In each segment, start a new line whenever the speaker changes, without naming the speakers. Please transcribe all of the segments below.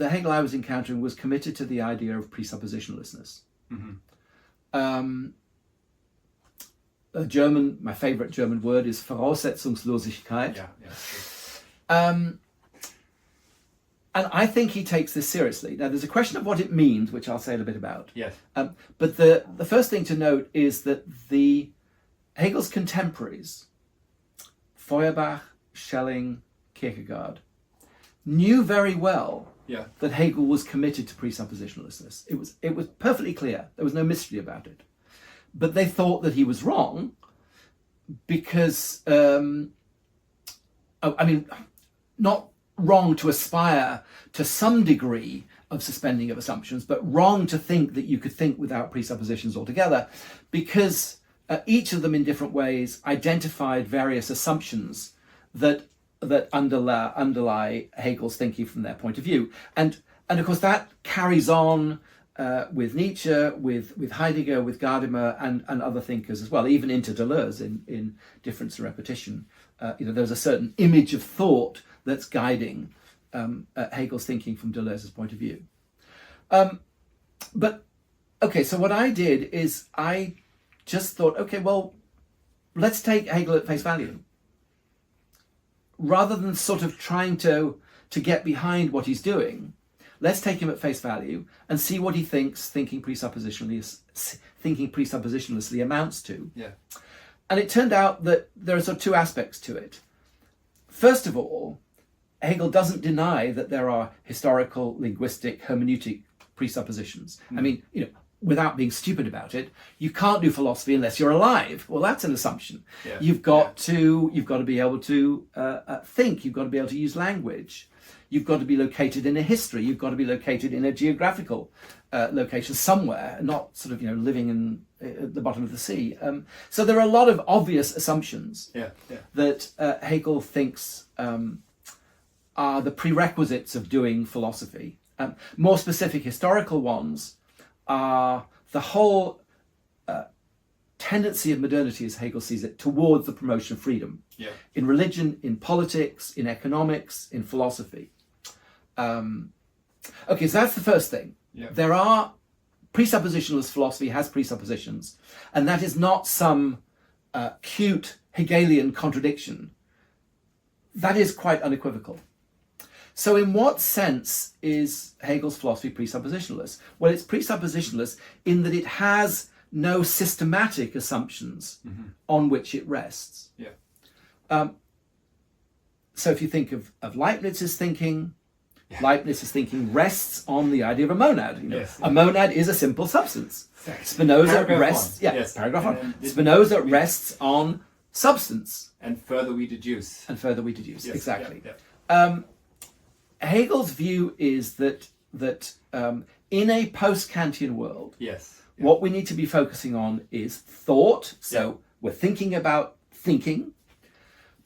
the Hegel I was encountering was committed to the idea of presuppositionlessness. My favorite German word is Voraussetzungslosigkeit. And I think he takes this seriously. Now, there's a question of what it means, which I'll say a little bit about. But the first thing to note is that Hegel's contemporaries, Feuerbach, Schelling, Kierkegaard, knew very well that Hegel was committed to presuppositionlessness. It was perfectly clear. There was no mystery about it. But they thought that he was wrong because, not wrong to aspire to some degree of suspending of assumptions, but wrong to think that you could think without presuppositions altogether, because each of them in different ways identified various assumptions that underlie Hegel's thinking from their point of view. And of course that carries on with Nietzsche, with Heidegger, with Gadamer, and other thinkers as well, even into Deleuze in Difference and Repetition. There's a certain image of thought that's guiding Hegel's thinking from Deleuze's point of view. So what I did is I just thought, okay, well, let's take Hegel at face value. Rather than sort of trying to get behind what he's doing, let's take him at face value and see what he thinks thinking presuppositionlessly amounts to. And it turned out that there are sort of two aspects to it. First of all, Hegel doesn't deny that there are historical, linguistic, hermeneutic presuppositions. I mean, without being stupid about it, you can't do philosophy unless you're alive. Well, that's an assumption. You've got to be able to think. You've got to be able to use language. You've got to be located in a history. You've got to be located in a geographical location somewhere, not sort of living at the bottom of the sea. So there are a lot of obvious assumptions that Hegel thinks are the prerequisites of doing philosophy. More specific historical ones are the whole tendency of modernity, as Hegel sees it, towards the promotion of freedom. In religion, in politics, in economics, in philosophy. So that's the first thing. There are presuppositionless philosophy has presuppositions, and that is not some cute Hegelian contradiction. That is quite unequivocal. So in what sense is Hegel's philosophy presuppositionless? Well, it's presuppositionless in that it has no systematic assumptions on which it rests. So if you think of Leibniz's thinking, Leibniz's thinking rests on the idea of a monad. A monad is a simple substance. Spinoza rests. Paragraph 1. Spinoza rests on substance.
And further we deduce.
Exactly. Hegel's view is that in a post-Kantian world, what we need to be focusing on is thought. So we're thinking about thinking,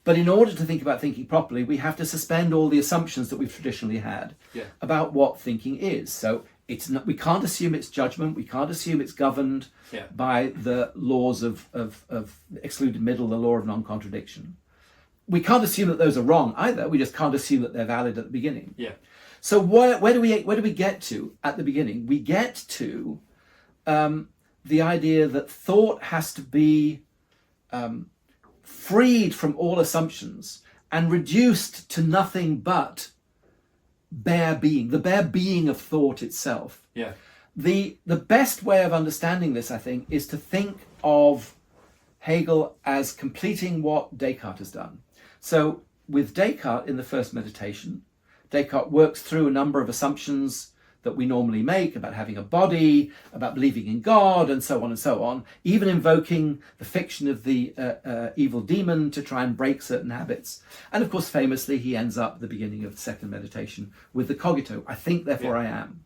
but in order to think about thinking properly, we have to suspend all the assumptions that we've traditionally had about what thinking is. So it's not, we can't assume it's judgment. We can't assume it's governed by the laws of excluded middle, the law of non-contradiction. We can't assume that those are wrong either. We just can't assume that they're valid at the beginning. So where do we get to at the beginning? We get to the idea that thought has to be freed from all assumptions and reduced to nothing but bare being, the bare being of thought itself. The best way of understanding this, I think, is to think of Hegel as completing what Descartes has done. So with Descartes in the first meditation, Descartes works through a number of assumptions that we normally make about having a body, about believing in God, and so on, even invoking the fiction of the evil demon to try and break certain habits. And of course, famously, he ends up at the beginning of the second meditation with the cogito, I think, therefore I am.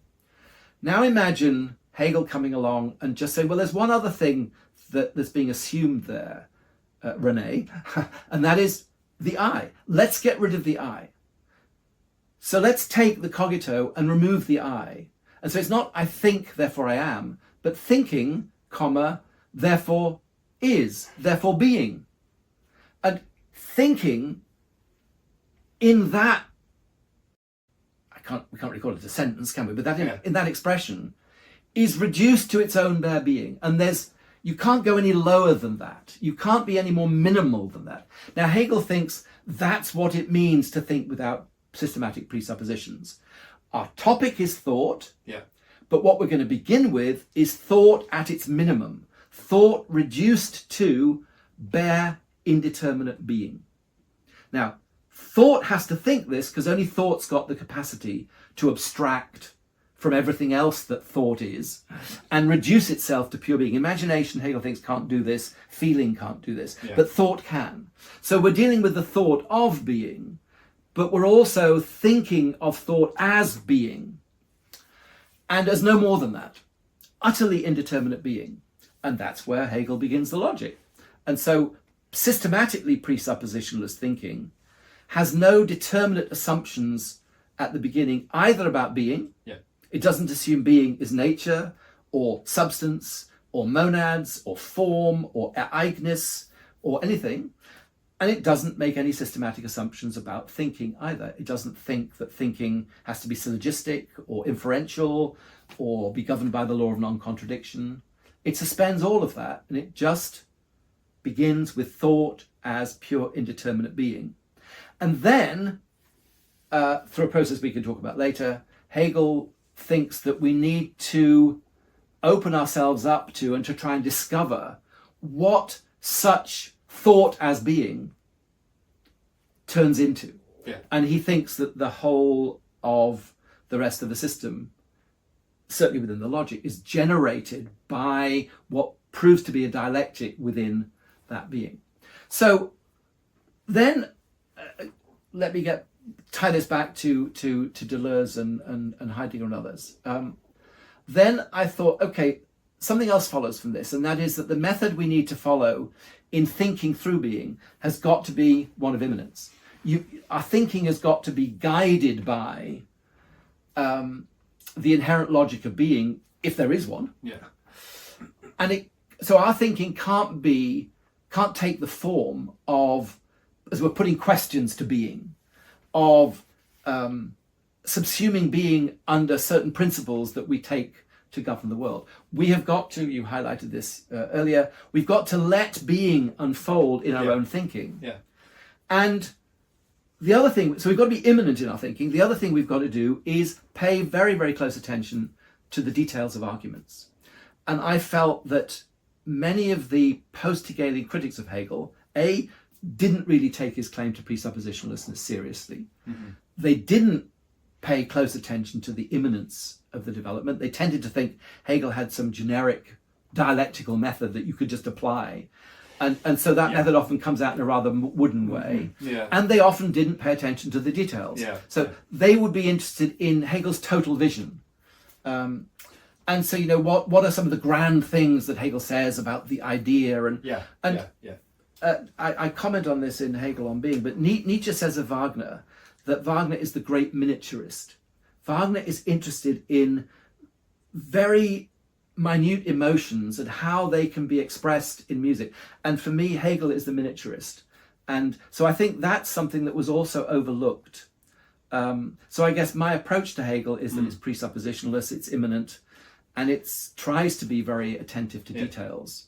Now imagine Hegel coming along and just saying, well, there's one other thing that's being assumed there, René, and that is the I. Let's get rid of the I. So let's take the cogito and remove the I. And so it's not I think, therefore I am, but thinking, comma, therefore is, therefore being. And thinking in that, I we can't really call it a sentence, can we? But that in that expression is reduced to its own bare being. And you can't go any lower than that. You can't be any more minimal than that. Now, Hegel thinks that's what it means to think without systematic presuppositions. Our topic is thought, but what we're going to begin with is thought at its minimum, thought reduced to bare indeterminate being. Now, thought has to think this because only thought's got the capacity to abstract from everything else that thought is and reduce itself to pure being. Imagination, Hegel thinks, can't do this. Feeling can't do this. But thought can. So we're dealing with the thought of being, but we're also thinking of thought as being and as no more than that. Utterly indeterminate being. And that's where Hegel begins the logic. And so systematically presuppositionalist thinking has no determinate assumptions at the beginning, either about being. It doesn't assume being is nature or substance or monads or form or eigeness or anything. And it doesn't make any systematic assumptions about thinking either. It doesn't think that thinking has to be syllogistic or inferential or be governed by the law of non-contradiction. It suspends all of that, and it just begins with thought as pure indeterminate being. And then, through a process we can talk about later, Hegel thinks that we need to open ourselves up to and to try and discover what such thought as being turns into. And he thinks that the whole of the rest of the system, certainly within the logic, is generated by what proves to be a dialectic within that being. So then let me tie this back to Deleuze and Heidegger and others. Then I thought, okay, something else follows from this, and that is that the method we need to follow in thinking through being has got to be one of immanence. Our thinking has got to be guided by the inherent logic of being, if there is one. And so our thinking can't take the form of, as we're putting questions to being, of subsuming being under certain principles that we take to govern the world. We have got to, you highlighted this earlier, we've got to let being unfold in our own thinking. And the other thing, so we've got to be immanent in our thinking. The other thing we've got to do is pay very, very close attention to the details of arguments. And I felt that many of the post-Hegelian critics of Hegel, didn't really take his claim to presuppositionlessness seriously. They didn't pay close attention to the immanence of the development. They tended to think Hegel had some generic dialectical method that you could just apply. And so that method often comes out in a rather wooden way. And they often didn't pay attention to the details. So they would be interested in Hegel's total vision. And so, what are some of the grand things that Hegel says about the idea? I comment on this in Hegel on Being, but Nietzsche says of Wagner that Wagner is the great miniaturist. Wagner is interested in very minute emotions and how they can be expressed in music. And for me, Hegel is the miniaturist. And so I think that's something that was also overlooked. So I guess my approach to Hegel is that it's presuppositionless, it's immanent, and it tries to be very attentive to details.